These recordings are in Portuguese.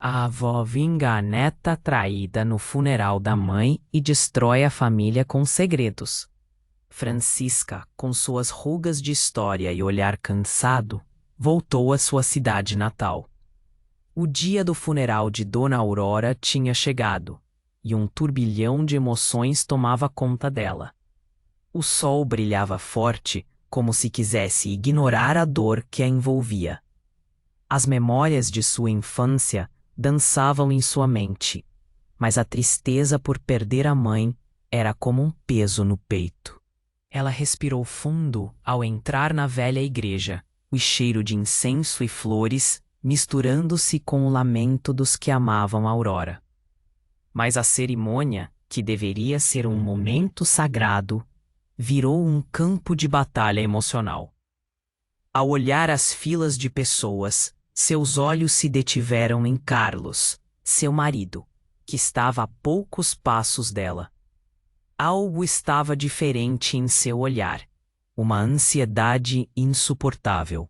A avó vinga a neta traída no funeral da mãe e destrói a família com segredos. Francisca, com suas rugas de história e olhar cansado, voltou à sua cidade natal. O dia do funeral de Dona Aurora tinha chegado, e um turbilhão de emoções tomava conta dela. O sol brilhava forte, como se quisesse ignorar a dor que a envolvia. As memórias de sua infância dançavam em sua mente, mas a tristeza por perder a mãe era como um peso no peito. Ela respirou fundo ao entrar na velha igreja, o cheiro de incenso e flores misturando-se com o lamento dos que amavam Aurora. Mas a cerimônia, que deveria ser um momento sagrado, virou um campo de batalha emocional. Ao olhar as filas de pessoas, seus olhos se detiveram em Carlos, seu marido, que estava a poucos passos dela. Algo estava diferente em seu olhar, uma ansiedade insuportável.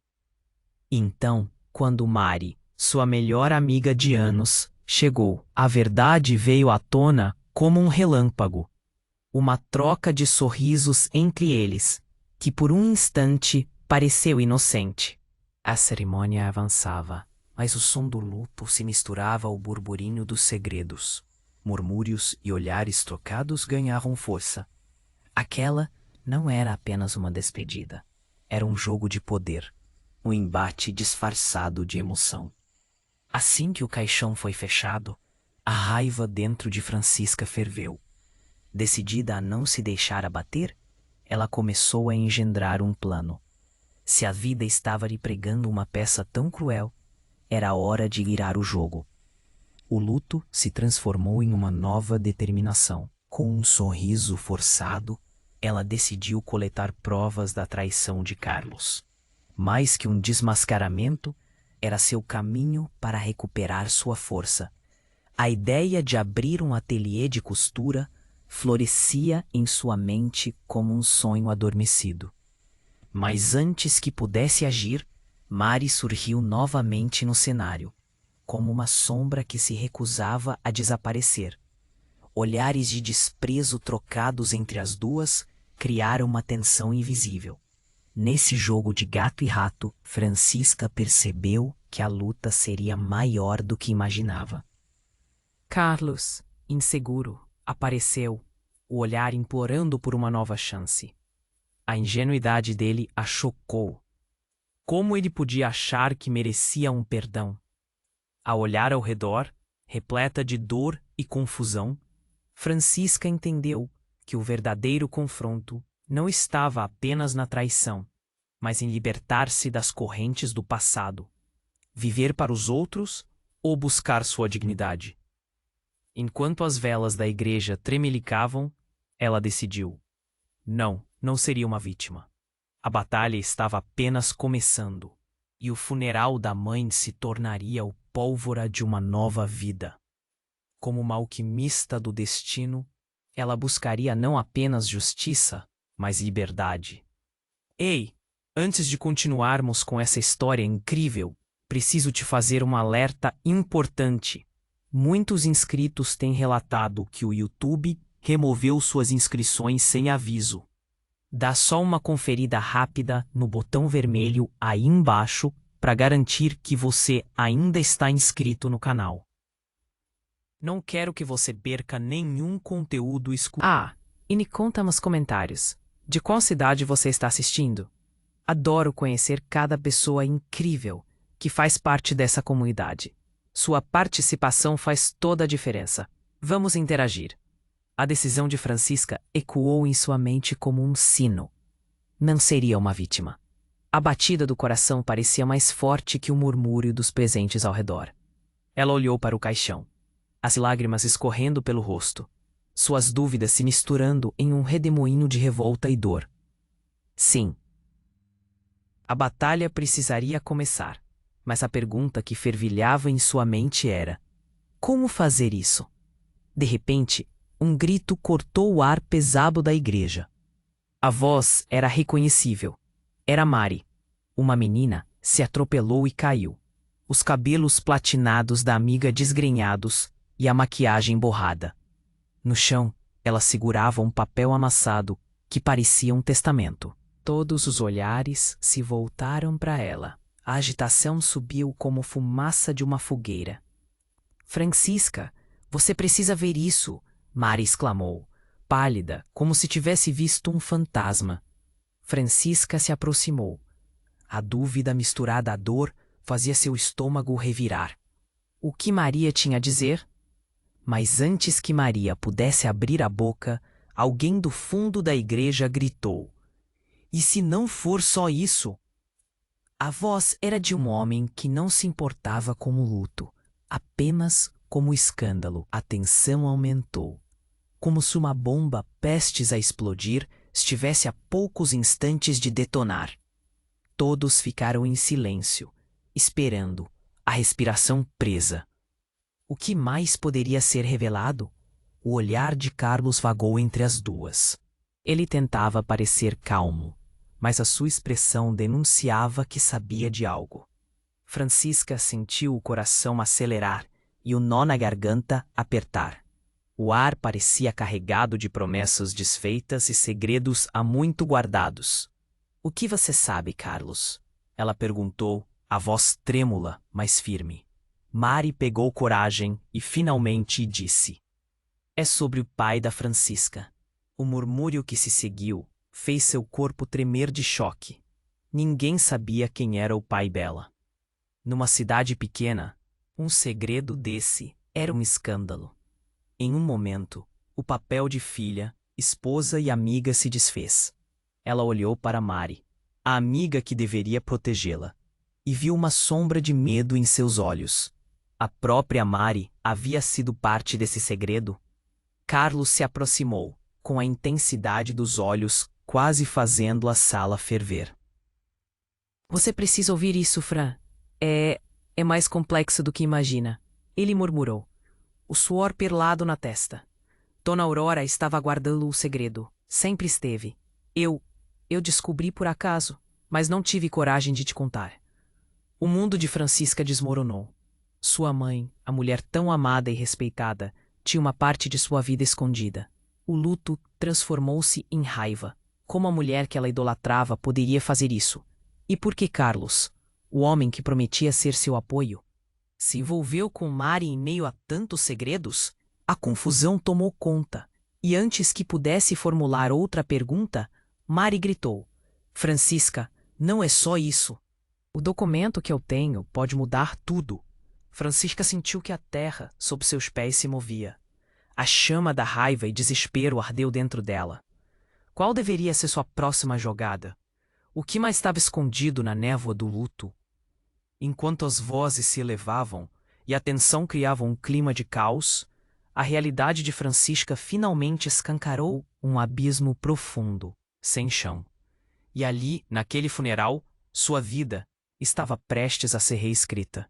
Então, quando Mari, sua melhor amiga de anos, chegou, a verdade veio à tona como um relâmpago. Uma troca de sorrisos entre eles, que por um instante pareceu inocente. A cerimônia avançava, mas o som do luto se misturava ao burburinho dos segredos. Murmúrios e olhares trocados ganhavam força. Aquela não era apenas uma despedida. Era um jogo de poder, um embate disfarçado de emoção. Assim que o caixão foi fechado, a raiva dentro de Francisca ferveu. Decidida a não se deixar abater, ela começou a engendrar um plano. Se a vida estava lhe pregando uma peça tão cruel, era hora de virar o jogo. O luto se transformou em uma nova determinação. Com um sorriso forçado, ela decidiu coletar provas da traição de Carlos. Mais que um desmascaramento, era seu caminho para recuperar sua força. A ideia de abrir um ateliê de costura florescia em sua mente como um sonho adormecido. Mas antes que pudesse agir, Mari surgiu novamente no cenário, como uma sombra que se recusava a desaparecer. Olhares de desprezo trocados entre as duas criaram uma tensão invisível. Nesse jogo de gato e rato, Francisca percebeu que a luta seria maior do que imaginava. Carlos, inseguro, apareceu, o olhar implorando por uma nova chance. A ingenuidade dele a chocou. Como ele podia achar que merecia um perdão? Ao olhar ao redor, repleta de dor e confusão, Francisca entendeu que o verdadeiro confronto não estava apenas na traição, mas em libertar-se das correntes do passado, viver para os outros ou buscar sua dignidade. Enquanto as velas da igreja tremelicavam, ela decidiu: não seria uma vítima. A batalha estava apenas começando, e o funeral da mãe se tornaria o pólvora de uma nova vida. Como uma alquimista do destino, ela buscaria não apenas justiça, mas liberdade. Ei, antes de continuarmos com essa história incrível, preciso te fazer um alerta importante. Muitos inscritos têm relatado que o YouTube removeu suas inscrições sem aviso. Dá só uma conferida rápida no botão vermelho aí embaixo para garantir que você ainda está inscrito no canal. Não quero que você perca nenhum conteúdo exclusivo. E me conta nos comentários, de qual cidade você está assistindo? Adoro conhecer cada pessoa incrível que faz parte dessa comunidade. Sua participação faz toda a diferença. Vamos interagir. A decisão de Francisca ecoou em sua mente como um sino. Não seria uma vítima. A batida do coração parecia mais forte que o murmúrio dos presentes ao redor. Ela olhou para o caixão, as lágrimas escorrendo pelo rosto, suas dúvidas se misturando em um redemoinho de revolta e dor. Sim. A batalha precisaria começar, mas a pergunta que fervilhava em sua mente era: como fazer isso? De repente, um grito cortou o ar pesado da igreja. A voz era reconhecível. Era Mari. Uma menina se atropelou e caiu. os cabelos platinados da amiga desgrenhados e a maquiagem borrada. No chão, ela segurava um papel amassado que parecia um testamento. Todos os olhares se voltaram para ela. A agitação subiu como fumaça de uma fogueira. Francisca, você precisa ver isso, Mari exclamou, pálida, como se tivesse visto um fantasma. Francisca se aproximou. A dúvida misturada à dor fazia seu estômago revirar. O que Maria tinha a dizer? Mas antes que Maria pudesse abrir a boca, alguém do fundo da igreja gritou: "E se não for só isso?" A voz era de um homem que não se importava com o luto, apenas como o escândalo. A tensão aumentou, como se uma bomba prestes a explodir estivesse a poucos instantes de detonar. Todos ficaram em silêncio, esperando, a respiração presa. O que mais poderia ser revelado? O olhar de Carlos vagou entre as duas. Ele tentava parecer calmo, mas a sua expressão denunciava que sabia de algo. Francisca sentiu o coração acelerar e o nó na garganta apertar. O ar parecia carregado de promessas desfeitas e segredos há muito guardados. "O que você sabe, Carlos?" ela perguntou, a voz trêmula, mas firme. Mari pegou coragem e finalmente disse: "É sobre o pai da Francisca." O murmúrio que se seguiu fez seu corpo tremer de choque. Ninguém sabia quem era o pai dela. Numa cidade pequena, um segredo desse era um escândalo. Em um momento, o papel de filha, esposa e amiga se desfez. Ela olhou para Mari, a amiga que deveria protegê-la, e viu uma sombra de medo em seus olhos. A própria Mari havia sido parte desse segredo. Carlos se aproximou, com a intensidade dos olhos quase fazendo a sala ferver. "Você precisa ouvir isso, Fran. É mais complexo do que imagina," ele murmurou, o suor perlado na testa. Dona Aurora estava guardando o segredo. Sempre esteve. Eu descobri por acaso, mas não tive coragem de te contar. O mundo de Francisca desmoronou. Sua mãe, a mulher tão amada e respeitada, tinha uma parte de sua vida escondida. O luto transformou-se em raiva. Como a mulher que ela idolatrava poderia fazer isso? E por que Carlos, o homem que prometia ser seu apoio, se envolveu com Mari em meio a tantos segredos? A confusão tomou conta, e antes que pudesse formular outra pergunta, Mari gritou: "Francisca, não é só isso. O documento que eu tenho pode mudar tudo." Francisca sentiu que a terra sob seus pés se movia. A chama da raiva e desespero ardeu dentro dela. Qual deveria ser sua próxima jogada? O que mais estava escondido na névoa do luto? Enquanto as vozes se elevavam e a tensão criava um clima de caos, a realidade de Francisca finalmente escancarou um abismo profundo, sem chão. E ali, naquele funeral, sua vida estava prestes a ser reescrita.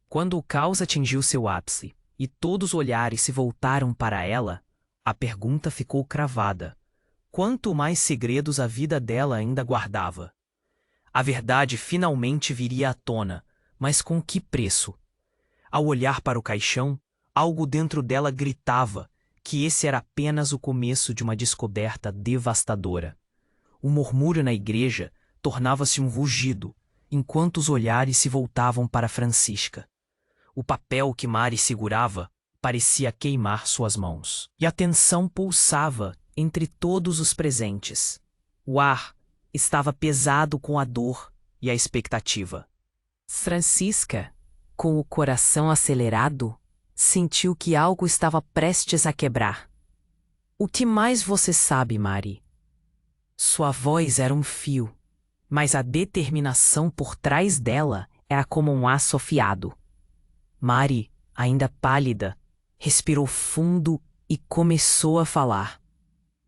Quando o caos atingiu seu ápice e todos os olhares se voltaram para ela, a pergunta ficou cravada: quanto mais segredos a vida dela ainda guardava? A verdade finalmente viria à tona, mas com que preço? Ao olhar para o caixão, algo dentro dela gritava que esse era apenas o começo de uma descoberta devastadora. O murmúrio na igreja tornava-se um rugido, enquanto os olhares se voltavam para Francisca. O papel que Mari segurava parecia queimar suas mãos, e a tensão pulsava entre todos os presentes. O ar estava pesado com a dor e a expectativa. Francisca, com o coração acelerado, sentiu que algo estava prestes a quebrar. "O que mais você sabe, Mari?" Sua voz era um fio, mas a determinação por trás dela era como um aço afiado. Mari, ainda pálida, respirou fundo e começou a falar.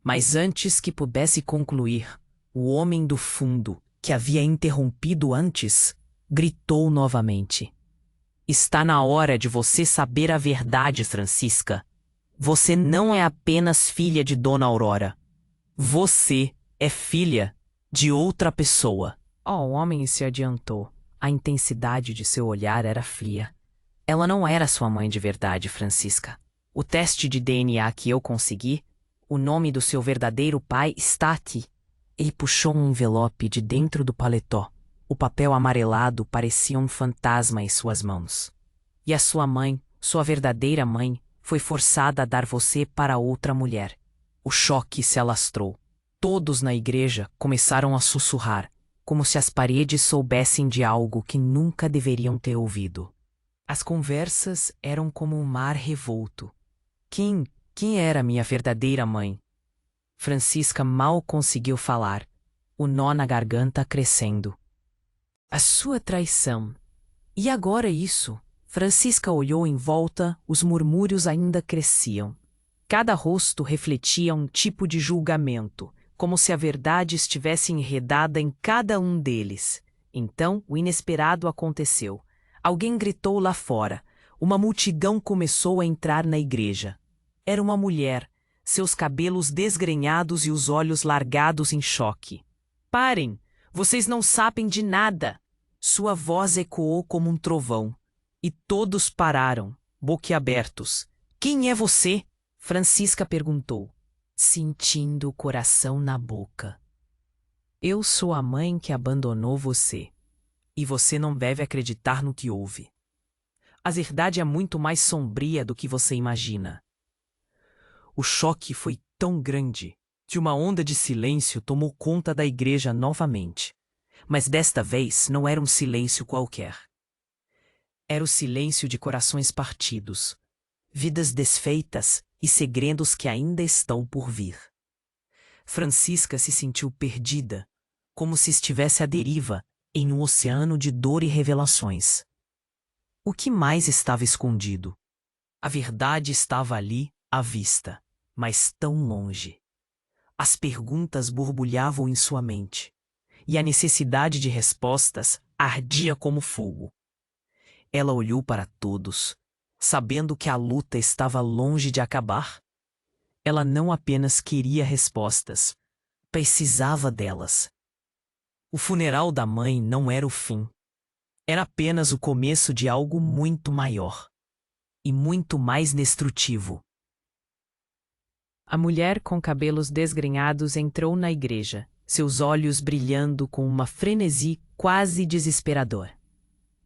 Mas antes que pudesse concluir, o homem do fundo, que havia interrompido antes, gritou novamente: "Está na hora de você saber a verdade, Francisca. Você não é apenas filha de Dona Aurora. Você é filha de outra pessoa." O homem se adiantou, A intensidade de seu olhar era fria. Ela não era sua mãe de verdade, Francisca. O teste de DNA que eu consegui, o nome do seu verdadeiro pai está aqui. Ele puxou um envelope de dentro do paletó. O papel amarelado parecia um fantasma em suas mãos. E a sua mãe, sua verdadeira mãe, foi forçada a dar você para outra mulher. O choque se alastrou. Todos na igreja começaram a sussurrar, como se as paredes soubessem de algo que nunca deveriam ter ouvido. As conversas eram como um mar revolto. Quem era minha verdadeira mãe? Francisca mal conseguiu falar, o nó na garganta crescendo. A sua traição. E agora isso? Francisca olhou em volta, os murmúrios ainda cresciam. Cada rosto refletia um tipo de julgamento, como se a verdade estivesse enredada em cada um deles. Então, o inesperado aconteceu. Alguém gritou lá fora. Uma multidão começou a entrar na igreja. Era uma mulher, seus cabelos desgrenhados e os olhos largados em choque. Parem! Vocês não sabem de nada! Sua voz ecoou como um trovão. E todos pararam, boquiabertos. Quem é você? Francisca perguntou, sentindo o coração na boca. Eu sou a mãe que abandonou você. E você não deve acreditar no que houve. A verdade é muito mais sombria do que você imagina. O choque foi tão grande que uma onda de silêncio tomou conta da igreja novamente. Mas desta vez não era um silêncio qualquer. Era o silêncio de corações partidos, vidas desfeitas e segredos que ainda estão por vir. Francisca se sentiu perdida, como se estivesse à deriva em um oceano de dor e revelações. O que mais estava escondido? A verdade estava ali, à vista, mas tão longe. As perguntas borbulhavam em sua mente, e a necessidade de respostas ardia como fogo. Ela olhou para todos, sabendo que a luta estava longe de acabar. Ela não apenas queria respostas, precisava delas. O funeral da mãe não era o fim. Era apenas o começo de algo muito maior e muito mais destrutivo. A mulher com cabelos desgrenhados entrou na igreja, seus olhos brilhando com uma frenesi quase desesperador.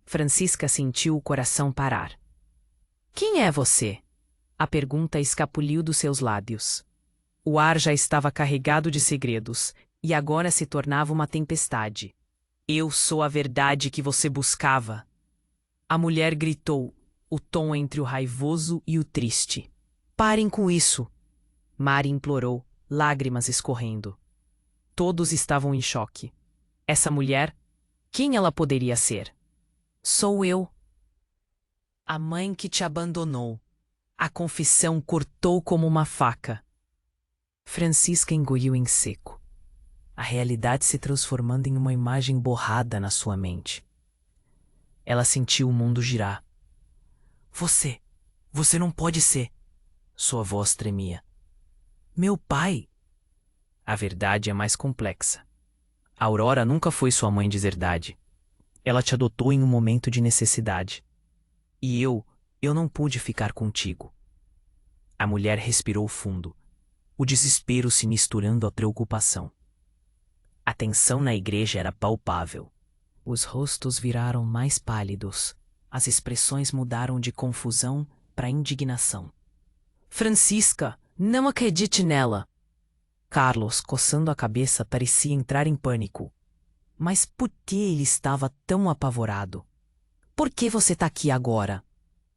Francisca sentiu o coração parar. Quem é você? A pergunta escapuliu dos seus lábios. O ar já estava carregado de segredos, e agora se tornava uma tempestade. Eu sou a verdade que você buscava. A mulher gritou, o tom entre o raivoso e o triste. Parem com isso! Mari implorou, lágrimas escorrendo. Todos estavam em choque. Essa mulher? Quem ela poderia ser? Sou eu. A mãe que te abandonou. A confissão cortou como uma faca. Francisca engoliu em seco. A realidade se transformando em uma imagem borrada na sua mente. Ela sentiu o mundo girar. Você não pode ser. Sua voz tremia. Meu pai. A verdade é mais complexa. A Aurora nunca foi sua mãe de verdade. Ela te adotou em um momento de necessidade. E eu não pude ficar contigo. A mulher respirou fundo, o desespero se misturando à preocupação. A tensão na igreja era palpável. Os rostos viraram mais pálidos. As expressões mudaram de confusão para indignação. Francisca, não acredite nela! Carlos, coçando a cabeça, parecia entrar em pânico. Mas por que ele estava tão apavorado? Por que você está aqui agora?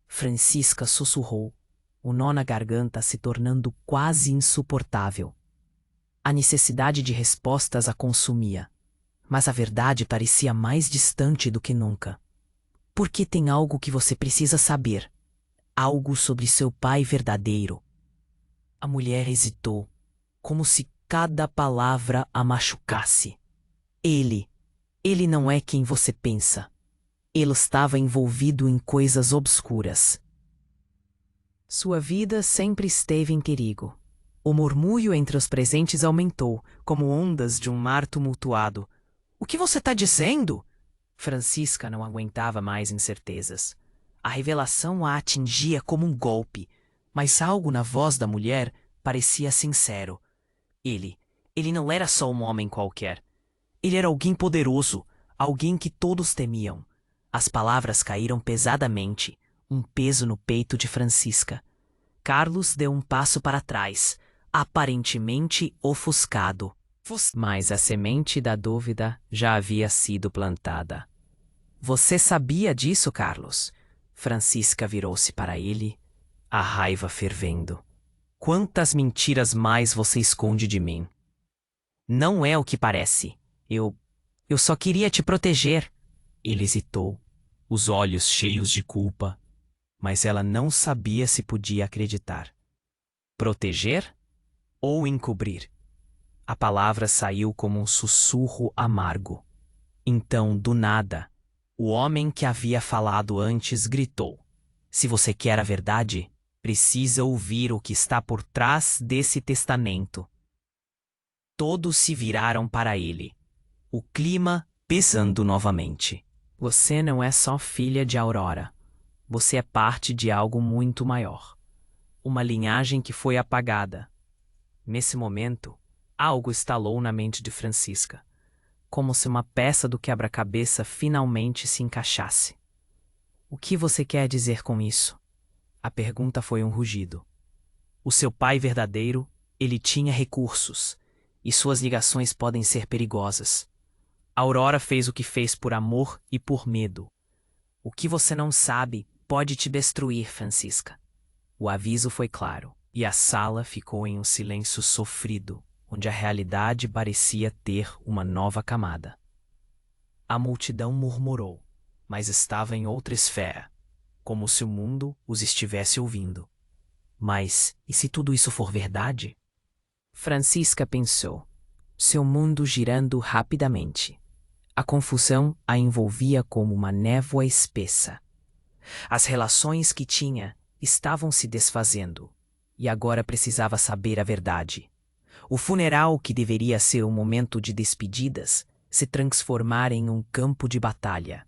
Francisca sussurrou, o nó na garganta se tornando quase insuportável. A necessidade de respostas a consumia, mas a verdade parecia mais distante do que nunca. Porque tem algo que você precisa saber. Algo sobre seu pai verdadeiro. A mulher hesitou, como se cada palavra a machucasse. Ele não é quem você pensa. Ele estava envolvido em coisas obscuras. Sua vida sempre esteve em perigo. O murmúrio entre os presentes aumentou, como ondas de um mar tumultuado. O que você está dizendo? Francisca não aguentava mais incertezas. A revelação a atingia como um golpe, mas algo na voz da mulher parecia sincero. Ele não era só um homem qualquer. Ele era alguém poderoso, alguém que todos temiam. As palavras caíram pesadamente, um peso no peito de Francisca. Carlos deu um passo para trás, aparentemente ofuscado. Mas a semente da dúvida já havia sido plantada. Você sabia disso, Carlos? Francisca virou-se para ele, a raiva fervendo. Quantas mentiras mais você esconde de mim? Não é o que parece. Eu só queria te proteger. Ele hesitou, os olhos cheios de culpa, mas ela não sabia se podia acreditar. Proteger ou encobrir? A palavra saiu como um sussurro amargo. Então, do nada, o homem que havia falado antes gritou: Se você quer a verdade, precisa ouvir o que está por trás desse testamento. Todos se viraram para ele, o clima pesando novamente. Você não é só filha de Aurora. Você é parte de algo muito maior. Uma linhagem que foi apagada. Nesse momento, algo estalou na mente de Francisca, como se uma peça do quebra-cabeça finalmente se encaixasse. O que você quer dizer com isso? A pergunta foi um rugido. O seu pai verdadeiro, ele tinha recursos, e suas ligações podem ser perigosas. Aurora fez o que fez por amor e por medo. O que você não sabe pode te destruir, Francisca. O aviso foi claro, e a sala ficou em um silêncio sofrido, onde a realidade parecia ter uma nova camada. A multidão murmurou, mas estava em outra esfera, como se o mundo os estivesse ouvindo. Mas, e se tudo isso for verdade? Francisca pensou, seu mundo girando rapidamente. A confusão a envolvia como uma névoa espessa. As relações que tinha estavam se desfazendo, e agora precisava saber a verdade. O funeral, que deveria ser um momento de despedidas, se transformara em um campo de batalha.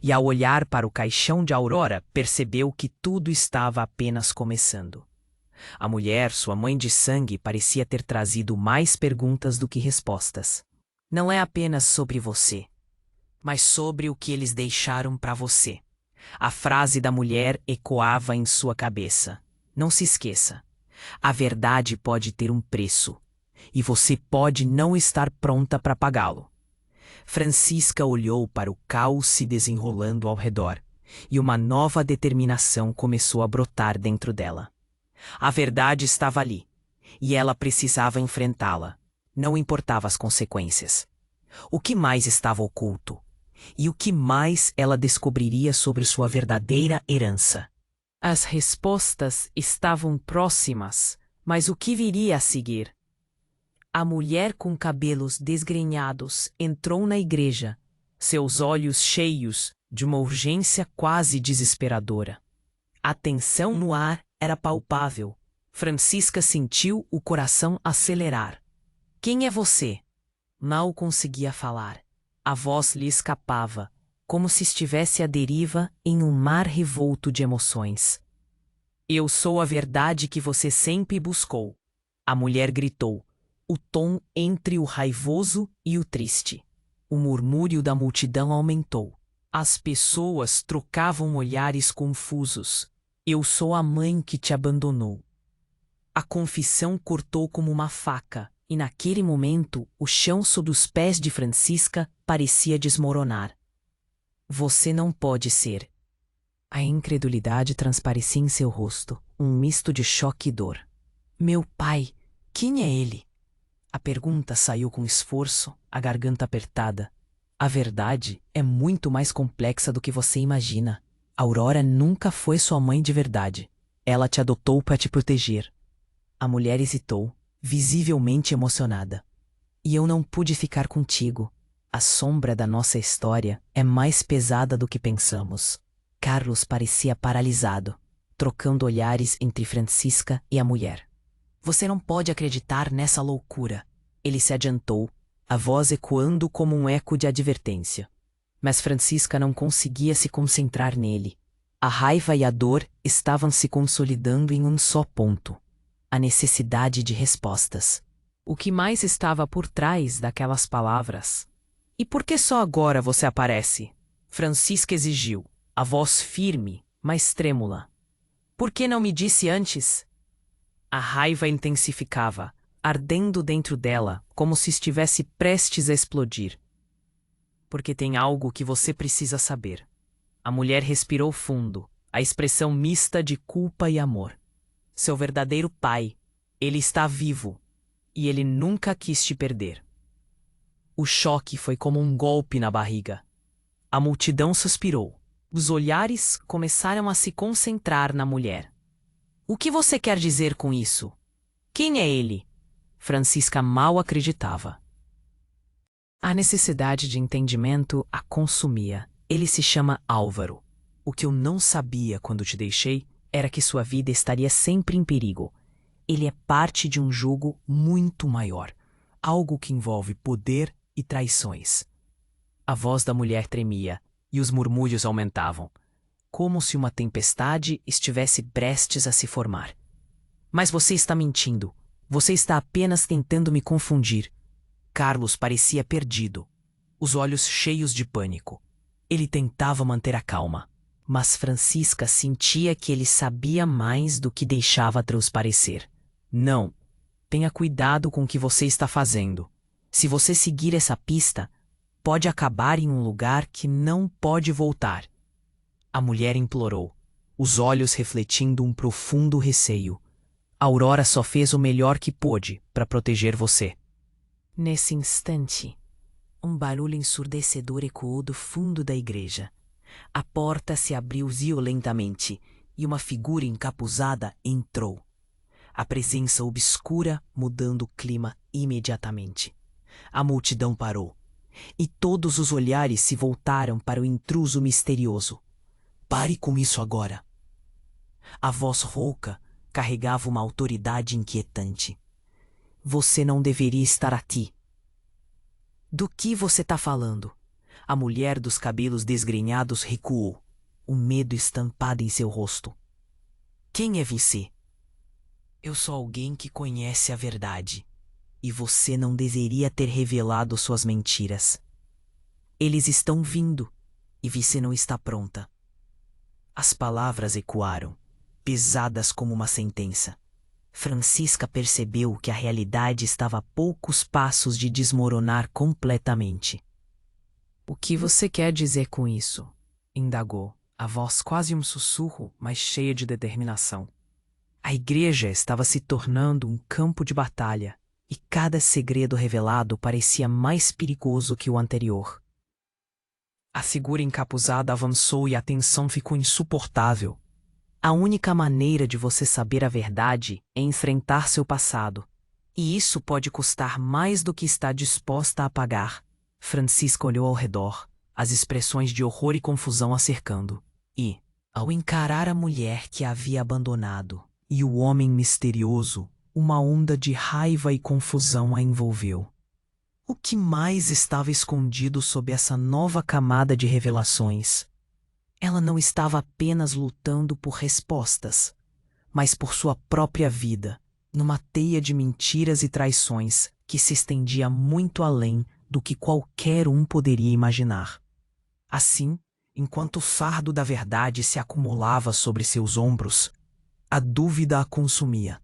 E ao olhar para o caixão de Aurora, percebeu que tudo estava apenas começando. A mulher, sua mãe de sangue, parecia ter trazido mais perguntas do que respostas. Não é apenas sobre você, mas sobre o que eles deixaram para você. A frase da mulher ecoava em sua cabeça. Não se esqueça. A verdade pode ter um preço, e você pode não estar pronta para pagá-lo. Francisca olhou para o caos se desenrolando ao redor, e uma nova determinação começou a brotar dentro dela. A verdade estava ali, e ela precisava enfrentá-la. Não importava as consequências. O que mais estava oculto? E o que mais ela descobriria sobre sua verdadeira herança? As respostas estavam próximas, mas o que viria a seguir? A mulher com cabelos desgrenhados entrou na igreja, seus olhos cheios de uma urgência quase desesperadora. A tensão no ar era palpável. Francisca sentiu o coração acelerar. Quem é você? Mal conseguia falar. A voz lhe escapava, como se estivesse à deriva em um mar revolto de emoções. Eu sou a verdade que você sempre buscou. A mulher gritou, o tom entre o raivoso e o triste. O murmúrio da multidão aumentou. As pessoas trocavam olhares confusos. Eu sou a mãe que te abandonou. A confissão cortou como uma faca, e naquele momento o chão sob os pés de Francisca parecia desmoronar. Você não pode ser. A incredulidade transparecia em seu rosto, um misto de choque e dor. Meu pai, quem é ele? A pergunta saiu com esforço, a garganta apertada. A verdade é muito mais complexa do que você imagina. Aurora nunca foi sua mãe de verdade. Ela te adotou para te proteger. A mulher hesitou, visivelmente emocionada. E eu não pude ficar contigo. A sombra da nossa história é mais pesada do que pensamos. Carlos parecia paralisado, trocando olhares entre Francisca e a mulher. Você não pode acreditar nessa loucura. Ele se adiantou, a voz ecoando como um eco de advertência. Mas Francisca não conseguia se concentrar nele. A raiva e a dor estavam se consolidando em um só ponto: a necessidade de respostas. O que mais estava por trás daquelas palavras? E por que só agora você aparece? Francisca exigiu, a voz firme, mas trêmula. Por que não me disse antes? A raiva intensificava, ardendo dentro dela, como se estivesse prestes a explodir. Porque tem algo que você precisa saber. A mulher respirou fundo, a expressão mista de culpa e amor. Seu verdadeiro pai, ele está vivo, e ele nunca quis te perder. O choque foi como um golpe na barriga. A multidão suspirou. Os olhares começaram a se concentrar na mulher. O que você quer dizer com isso? Quem é ele? Francisca mal acreditava. A necessidade de entendimento a consumia. Ele se chama Álvaro. O que eu não sabia quando te deixei era que sua vida estaria sempre em perigo. Ele é parte de um jogo muito maior, algo que envolve poder e traições. A voz da mulher tremia e os murmúrios aumentavam, como se uma tempestade estivesse prestes a se formar. Mas você está mentindo. Você está apenas tentando me confundir. Carlos parecia perdido, os olhos cheios de pânico. Ele tentava manter a calma, mas Francisca sentia que ele sabia mais do que deixava transparecer. Não, tenha cuidado com o que você está fazendo. Se você seguir essa pista, pode acabar em um lugar que não pode voltar. A mulher implorou, os olhos refletindo um profundo receio. A Aurora só fez o melhor que pôde para proteger você. Nesse instante, um barulho ensurdecedor ecoou do fundo da igreja. A porta se abriu violentamente e uma figura encapuzada entrou. A presença obscura mudando o clima imediatamente. A multidão parou, e todos os olhares se voltaram para o intruso misterioso. Pare com isso agora. A voz rouca carregava uma autoridade inquietante. Você não deveria estar aqui. Do que você está falando? A mulher dos cabelos desgrenhados recuou, o medo estampado em seu rosto. Quem é você? Eu sou alguém que conhece a verdade, e você não deveria ter revelado suas mentiras. Eles estão vindo, e você não está pronta. As palavras ecoaram, pesadas como uma sentença. Francisca percebeu que a realidade estava a poucos passos de desmoronar completamente. O que você quer dizer com isso? Indagou, a voz quase um sussurro, mas cheia de determinação. A igreja estava se tornando um campo de batalha, e cada segredo revelado parecia mais perigoso que o anterior. A figura encapuzada avançou e a tensão ficou insuportável. A única maneira de você saber a verdade é enfrentar seu passado. E isso pode custar mais do que está disposta a pagar. Francisca olhou ao redor, as expressões de horror e confusão a cercando. E, ao encarar a mulher que a havia abandonado e o homem misterioso, uma onda de raiva e confusão a envolveu. O que mais estava escondido sob essa nova camada de revelações? Ela não estava apenas lutando por respostas, mas por sua própria vida, numa teia de mentiras e traições que se estendia muito além do que qualquer um poderia imaginar. Assim, enquanto o fardo da verdade se acumulava sobre seus ombros, a dúvida a consumia.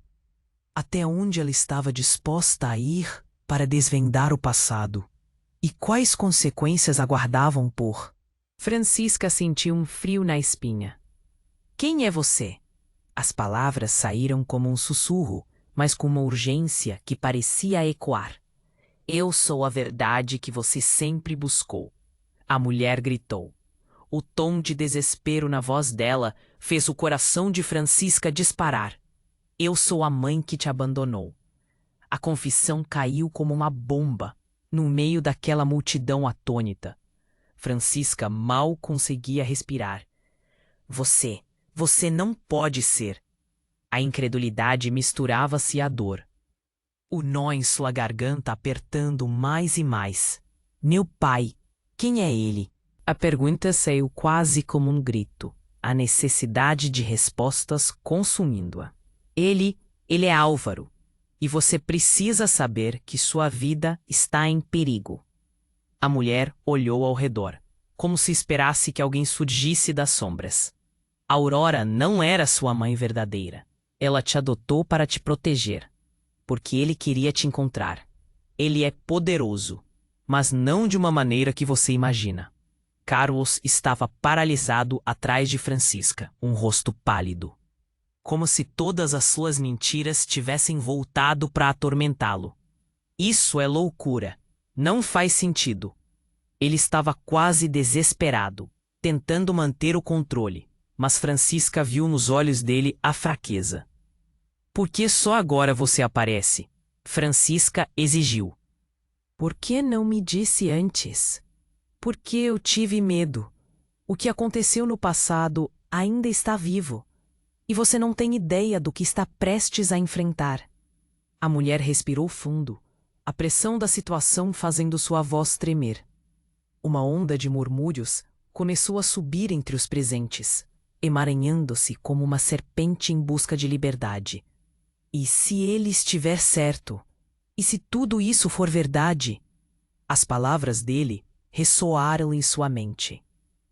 Até onde ela estava disposta a ir para desvendar o passado? E quais consequências aguardavam por... Francisca sentiu um frio na espinha. Quem é você? As palavras saíram como um sussurro, mas com uma urgência que parecia ecoar. Eu sou a verdade que você sempre buscou. A mulher gritou. O tom de desespero na voz dela fez o coração de Francisca disparar. Eu sou a mãe que te abandonou. A confissão caiu como uma bomba no meio daquela multidão atônita. Francisca mal conseguia respirar. Você não pode ser. A incredulidade misturava-se à dor. O nó em sua garganta apertando mais e mais. Meu pai, quem é ele? A pergunta saiu quase como um grito, a necessidade de respostas consumindo-a. Ele é Álvaro, e você precisa saber que sua vida está em perigo. A mulher olhou ao redor, como se esperasse que alguém surgisse das sombras. Aurora não era sua mãe verdadeira. Ela te adotou para te proteger, porque ele queria te encontrar. Ele é poderoso, mas não de uma maneira que você imagina. Carlos estava paralisado atrás de Francisca, um rosto pálido, como se todas as suas mentiras tivessem voltado para atormentá-lo. Isso é loucura. Não faz sentido. Ele estava quase desesperado, tentando manter o controle, mas Francisca viu nos olhos dele a fraqueza. Por que só agora você aparece? Francisca exigiu. Por que não me disse antes? Porque eu tive medo. O que aconteceu no passado ainda está vivo. E você não tem ideia do que está prestes a enfrentar. A mulher respirou fundo, a pressão da situação fazendo sua voz tremer. Uma onda de murmúrios começou a subir entre os presentes, emaranhando-se como uma serpente em busca de liberdade. E se ele estiver certo? E se tudo isso for verdade? As palavras dele ressoaram em sua mente.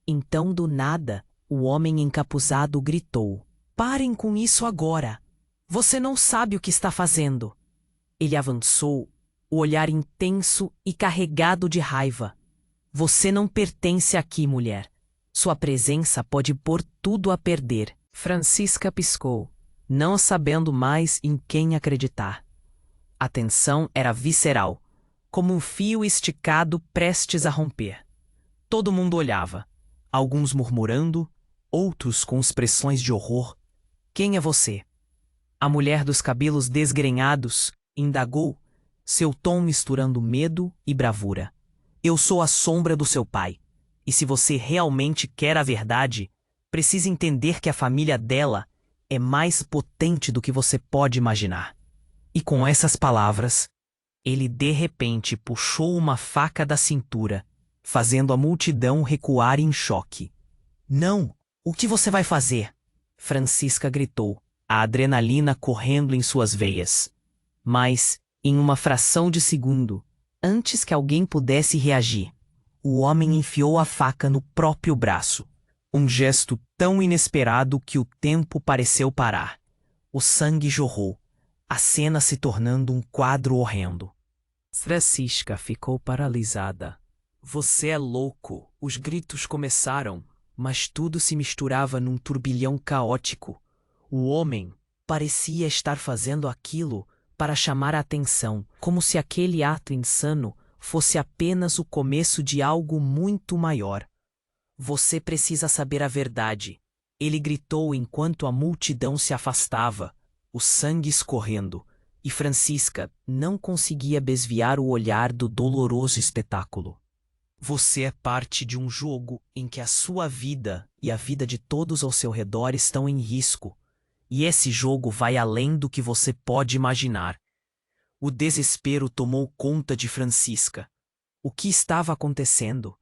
Então, do nada, o homem encapuzado gritou: "Parem com isso agora! Você não sabe o que está fazendo!" Ele avançou, o olhar intenso e carregado de raiva. "Você não pertence aqui, mulher. Sua presença pode pôr tudo a perder." Francisca piscou, não sabendo mais em quem acreditar. A tensão era visceral, como um fio esticado prestes a romper. Todo mundo olhava, alguns murmurando, outros com expressões de horror. "Quem é você?" A mulher dos cabelos desgrenhados indagou, seu tom misturando medo e bravura. "Eu sou a sombra do seu pai, e se você realmente quer a verdade, precisa entender que a família dela é mais potente do que você pode imaginar." E com essas palavras, ele de repente puxou uma faca da cintura, fazendo a multidão recuar em choque. "Não! O que você vai fazer?" Francisca gritou, a adrenalina correndo em suas veias. Mas, em uma fração de segundo, antes que alguém pudesse reagir, o homem enfiou a faca no próprio braço. Um gesto tão inesperado que o tempo pareceu parar. O sangue jorrou, a cena se tornando um quadro horrendo. Francisca ficou paralisada. "Você é louco!" Os gritos começaram, mas tudo se misturava num turbilhão caótico. O homem parecia estar fazendo aquilo para chamar a atenção, como se aquele ato insano fosse apenas o começo de algo muito maior. "Você precisa saber a verdade!" Ele gritou enquanto a multidão se afastava, o sangue escorrendo, e Francisca não conseguia desviar o olhar do doloroso espetáculo. "Você é parte de um jogo em que a sua vida e a vida de todos ao seu redor estão em risco, e esse jogo vai além do que você pode imaginar." O desespero tomou conta de Francisca. O que estava acontecendo?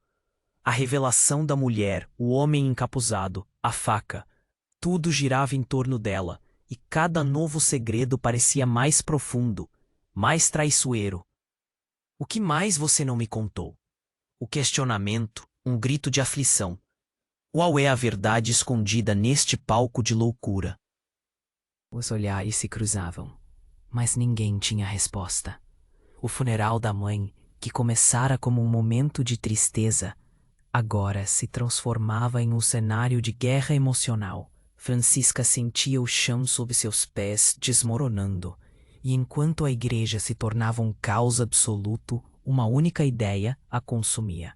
A revelação da mulher, o homem encapuzado, a faca. Tudo girava em torno dela, e cada novo segredo parecia mais profundo, mais traiçoeiro. "O que mais você não me contou?" O questionamento, um grito de aflição. Qual é a verdade escondida neste palco de loucura? Os olhares se cruzavam, mas ninguém tinha resposta. O funeral da mãe, que começara como um momento de tristeza, agora se transformava em um cenário de guerra emocional. Francisca sentia o chão sob seus pés desmoronando, e enquanto a igreja se tornava um caos absoluto, uma única ideia a consumia.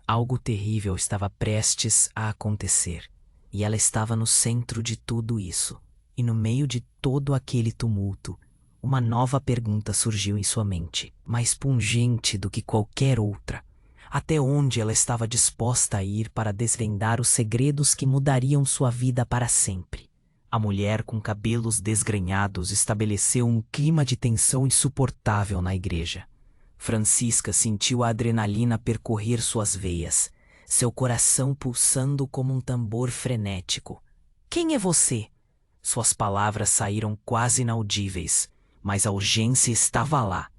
Algo terrível estava prestes a acontecer, e ela estava no centro de tudo isso. E no meio de todo aquele tumulto, uma nova pergunta surgiu em sua mente, mais pungente do que qualquer outra. Até onde ela estava disposta a ir para desvendar os segredos que mudariam sua vida para sempre? A mulher com cabelos desgrenhados estabeleceu um clima de tensão insuportável na igreja. Francisca sentiu a adrenalina percorrer suas veias, seu coração pulsando como um tambor frenético. Quem é você? Suas palavras saíram quase inaudíveis, mas a urgência estava lá.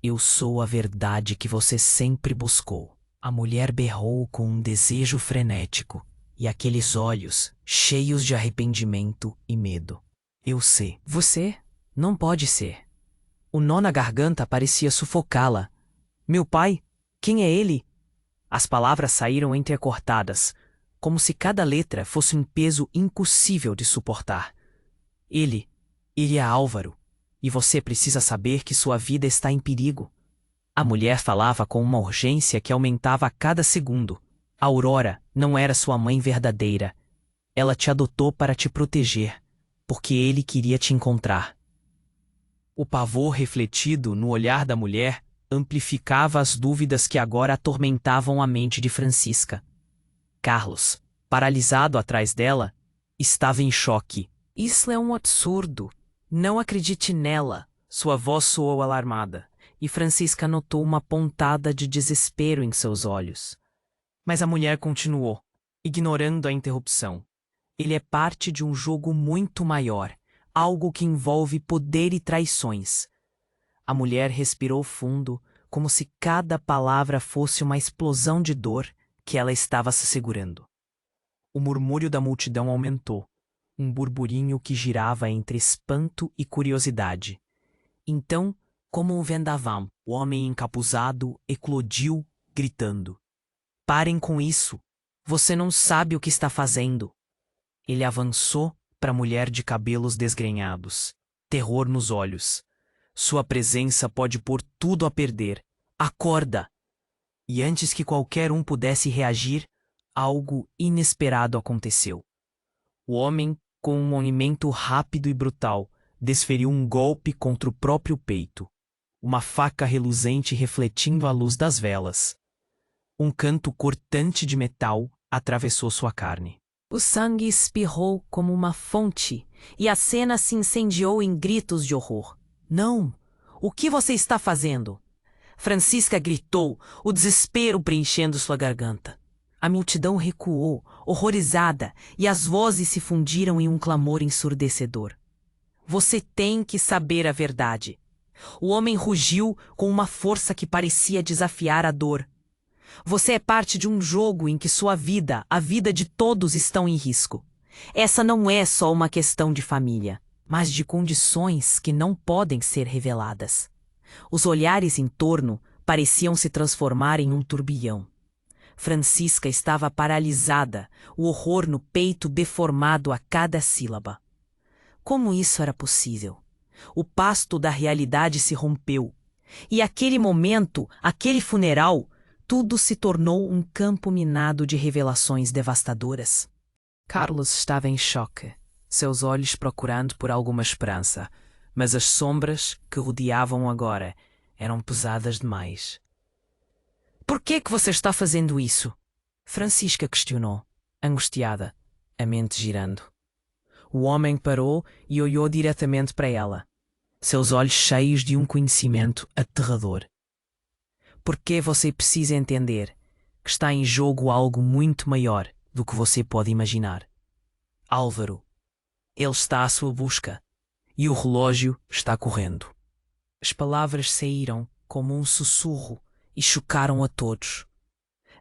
Eu sou a verdade que você sempre buscou. A mulher berrou com um desejo frenético, e aqueles olhos, cheios de arrependimento e medo. Eu sei. Você? Não pode ser. O nó na garganta parecia sufocá-la. Meu pai? Quem é ele? As palavras saíram entrecortadas, como se cada letra fosse um peso impossível de suportar. Ele é Álvaro, e você precisa saber que sua vida está em perigo. A mulher falava com uma urgência que aumentava a cada segundo. A Aurora não era sua mãe verdadeira. Ela te adotou para te proteger, porque ele queria te encontrar. O pavor refletido no olhar da mulher amplificava as dúvidas que agora atormentavam a mente de Francisca. Carlos, paralisado atrás dela, estava em choque. Isso é um absurdo. Não acredite nela. Sua voz soou alarmada, e Francisca notou uma pontada de desespero em seus olhos. Mas a mulher continuou, ignorando a interrupção. Ele é parte de um jogo muito maior, algo que envolve poder e traições. A mulher respirou fundo, como se cada palavra fosse uma explosão de dor que ela estava se segurando. O murmúrio da multidão aumentou, um burburinho que girava entre espanto e curiosidade. Então, como um vendaval, o homem encapuzado eclodiu, gritando: "Parem com isso! Você não sabe o que está fazendo!" Ele avançou para a mulher de cabelos desgrenhados, terror nos olhos. Sua presença pode pôr tudo a perder. Acorda! E antes que qualquer um pudesse reagir, algo inesperado aconteceu. O homem, com um movimento rápido e brutal, desferiu um golpe contra o próprio peito, uma faca reluzente refletindo a luz das velas. Um canto cortante de metal atravessou sua carne. O sangue espirrou como uma fonte, e a cena se incendiou em gritos de horror. "Não! O que você está fazendo?" Francisca gritou, o desespero preenchendo sua garganta. A multidão recuou, horrorizada, e as vozes se fundiram em um clamor ensurdecedor. "Você tem que saber a verdade." O homem rugiu com uma força que parecia desafiar a dor. "Você é parte de um jogo em que sua vida, a vida de todos estão em risco. Essa não é só uma questão de família, mas de condições que não podem ser reveladas." Os olhares em torno pareciam se transformar em um turbilhão. Francisca estava paralisada, o horror no peito deformado a cada sílaba. Como isso era possível? O pasto da realidade se rompeu. E aquele momento, aquele funeral, tudo se tornou um campo minado de revelações devastadoras. Carlos estava em choque, seus olhos procurando por alguma esperança, mas as sombras que rodeavam agora eram pesadas demais. "Por que você está fazendo isso?" Francisca questionou, angustiada, a mente girando. O homem parou e olhou diretamente para ela, seus olhos cheios de um conhecimento aterrador. "Porque você precisa entender que está em jogo algo muito maior do que você pode imaginar. Álvaro, ele está à sua busca. E o relógio está correndo." As palavras saíram como um sussurro e chocaram a todos.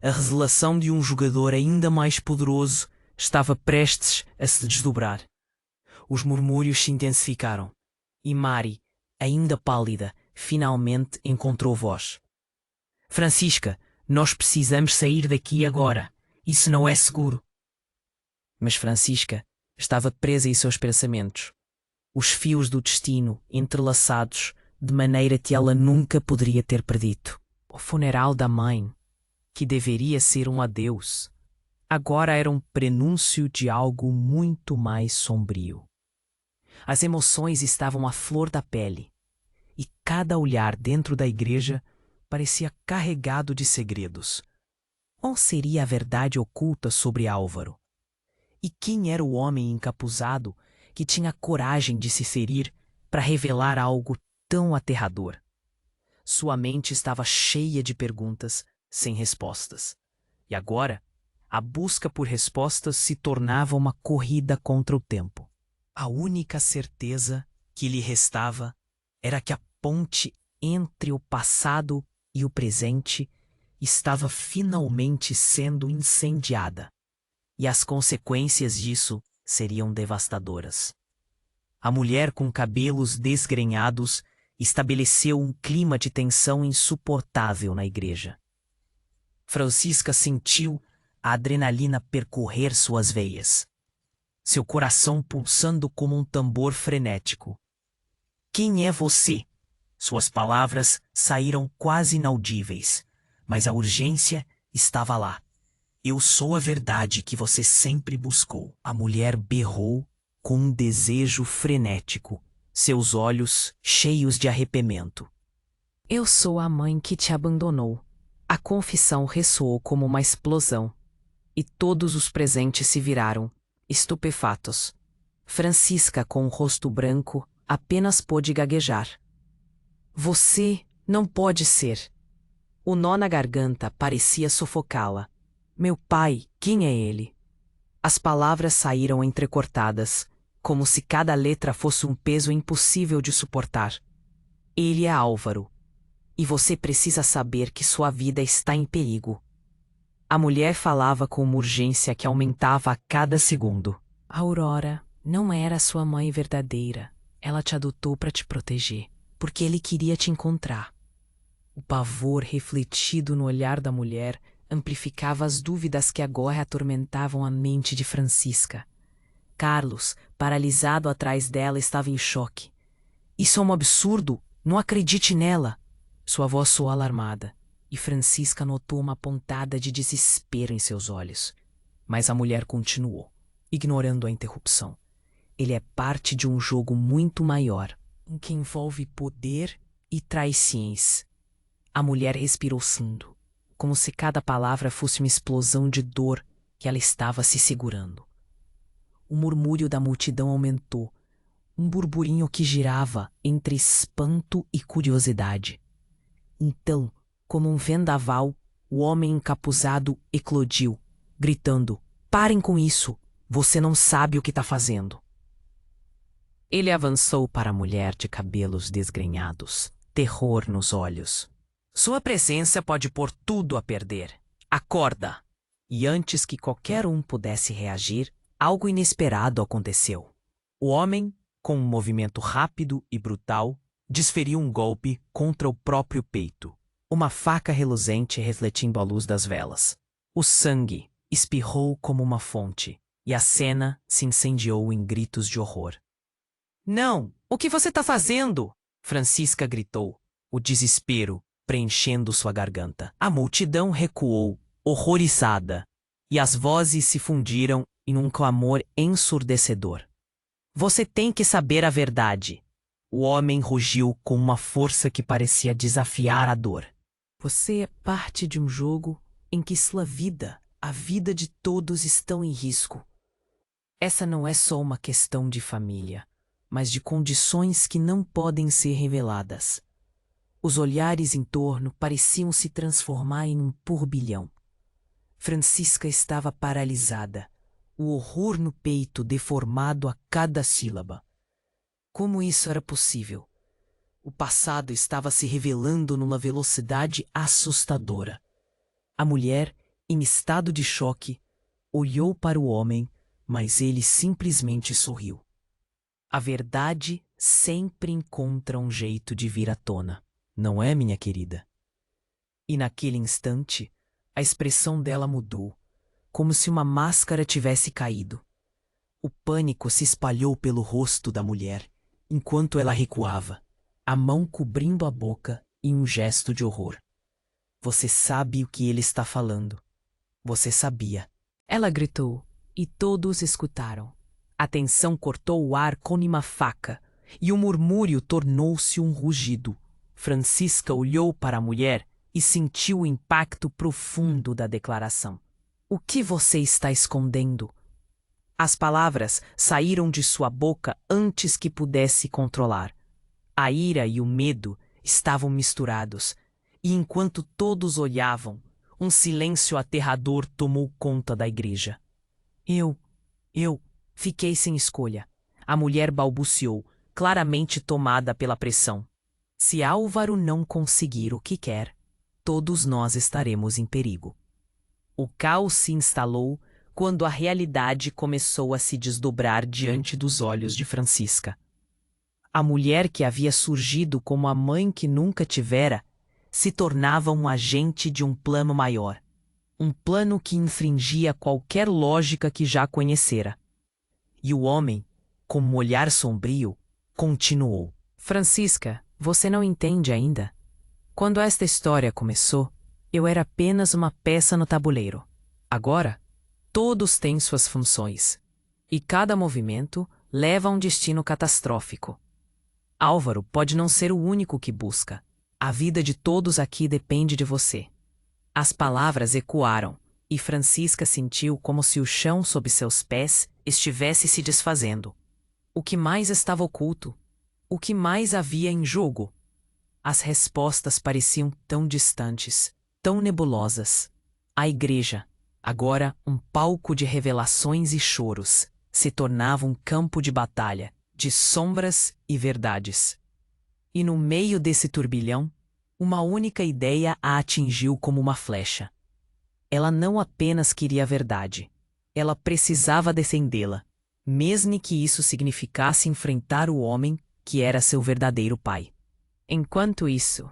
A revelação de um jogador ainda mais poderoso estava prestes a se desdobrar. Os murmúrios se intensificaram, e Mari, ainda pálida, finalmente encontrou voz. "Francisca, nós precisamos sair daqui agora. Isso não é seguro." Mas Francisca estava presa em seus pensamentos. Os fios do destino entrelaçados de maneira que ela nunca poderia ter predito. O funeral da mãe, que deveria ser um adeus, agora era um prenúncio de algo muito mais sombrio. As emoções estavam à flor da pele, e cada olhar dentro da igreja parecia carregado de segredos. Qual seria a verdade oculta sobre Álvaro? E quem era o homem encapuzado que tinha coragem de se ferir para revelar algo tão aterrador? Sua mente estava cheia de perguntas sem respostas. E agora, A busca por respostas se tornava uma corrida contra o tempo. A única certeza que lhe restava era que a ponte entre o passado e o presente estava finalmente sendo incendiada, e as consequências disso seriam devastadoras. A mulher com cabelos desgrenhados estabeleceu um clima de tensão insuportável na igreja. Francisca sentiu a adrenalina percorrer suas veias, seu coração pulsando como um tambor frenético. Quem é você? Suas palavras saíram quase inaudíveis, mas a urgência estava lá. Eu sou a verdade que você sempre buscou. A mulher berrou com um desejo frenético, seus olhos cheios de arrependimento. Eu sou a mãe que te abandonou. A confissão ressoou como uma explosão, e todos os presentes se viraram, estupefatos. Francisca, com o rosto branco, apenas pôde gaguejar. Você não pode ser. O nó na garganta parecia sufocá-la. Meu pai, quem é ele? As palavras saíram entrecortadas, como se cada letra fosse um peso impossível de suportar. Ele é Álvaro, e você precisa saber que sua vida está em perigo. A mulher falava com uma urgência que aumentava a cada segundo. Aurora não era sua mãe verdadeira. Ela te adotou para te proteger, porque ele queria te encontrar. O pavor refletido no olhar da mulher amplificava as dúvidas que agora atormentavam a mente de Francisca. Carlos, paralisado atrás dela, estava em choque. Isso é um absurdo! Não acredite nela! Sua voz soou alarmada, e Francisca notou uma pontada de desespero em seus olhos. Mas a mulher continuou, ignorando a interrupção. Ele é parte de um jogo muito maior, em que envolve poder e traições. A mulher respirou fundo, como se cada palavra fosse uma explosão de dor que ela estava se segurando. O murmúrio da multidão aumentou, um burburinho que girava entre espanto e curiosidade. Então, como um vendaval, o homem encapuzado eclodiu, gritando: "Parem com isso! Você não sabe o que está fazendo!" Ele avançou para a mulher de cabelos desgrenhados, terror nos olhos. Sua presença pode pôr tudo a perder. Acorda! E antes que qualquer um pudesse reagir, algo inesperado aconteceu. O homem, com um movimento rápido e brutal, desferiu um golpe contra o próprio peito, uma faca reluzente refletindo a luz das velas. O sangue espirrou como uma fonte, e a cena se incendiou em gritos de horror. "Não! O que você está fazendo?" Francisca gritou, o desespero preenchendo sua garganta. A multidão recuou, horrorizada, e as vozes se fundiram em um clamor ensurdecedor. "Você tem que saber a verdade!" O homem rugiu com uma força que parecia desafiar a dor. "Você é parte de um jogo em que sua vida, a vida de todos estão em risco. Essa não é só uma questão de família, mas de condições que não podem ser reveladas." Os olhares em torno pareciam se transformar em um turbilhão. Francisca estava paralisada, o horror no peito deformado a cada sílaba. Como isso era possível? O passado estava se revelando numa velocidade assustadora. A mulher, em estado de choque, olhou para o homem, mas ele simplesmente sorriu. A verdade sempre encontra um jeito de vir à tona, não é, minha querida? E naquele instante, a expressão dela mudou, como se uma máscara tivesse caído. O pânico se espalhou pelo rosto da mulher, enquanto ela recuava, a mão cobrindo a boca em um gesto de horror. "Você sabe o que ele está falando. Você sabia." Ela gritou, e todos escutaram. A tensão cortou o ar como uma faca, e o murmúrio tornou-se um rugido. Francisca olhou para a mulher e sentiu o impacto profundo da declaração. "O que você está escondendo?" As palavras saíram de sua boca antes que pudesse controlar. A ira e o medo estavam misturados, e enquanto todos olhavam, Um silêncio aterrador tomou conta da igreja. Eu fiquei sem escolha. A mulher balbuciou, claramente tomada pela pressão. Se Álvaro não conseguir o que quer, todos nós estaremos em perigo. O caos se instalou quando a realidade começou a se desdobrar diante dos olhos de Francisca. A mulher que havia surgido como a mãe que nunca tivera se tornava um agente de um plano maior. Um plano que infringia qualquer lógica que já conhecera. E o homem, com um olhar sombrio, continuou. Francisca, você não entende ainda? Quando esta história começou, eu era apenas uma peça no tabuleiro. Agora, todos têm suas funções. E cada movimento leva a um destino catastrófico. Álvaro pode não ser o único que busca. A vida de todos aqui depende de você. As palavras ecoaram, e Francisca sentiu como se o chão sob seus pés estivesse se desfazendo. O que mais estava oculto? O que mais havia em jogo? As respostas pareciam tão distantes, tão nebulosas. A igreja, agora um palco de revelações e choros, se tornava um campo de batalha, de sombras e verdades. E no meio desse turbilhão, uma única ideia a atingiu como uma flecha. Ela não apenas queria a verdade, ela precisava defendê-la, mesmo que isso significasse enfrentar o homem que era seu verdadeiro pai. Enquanto isso,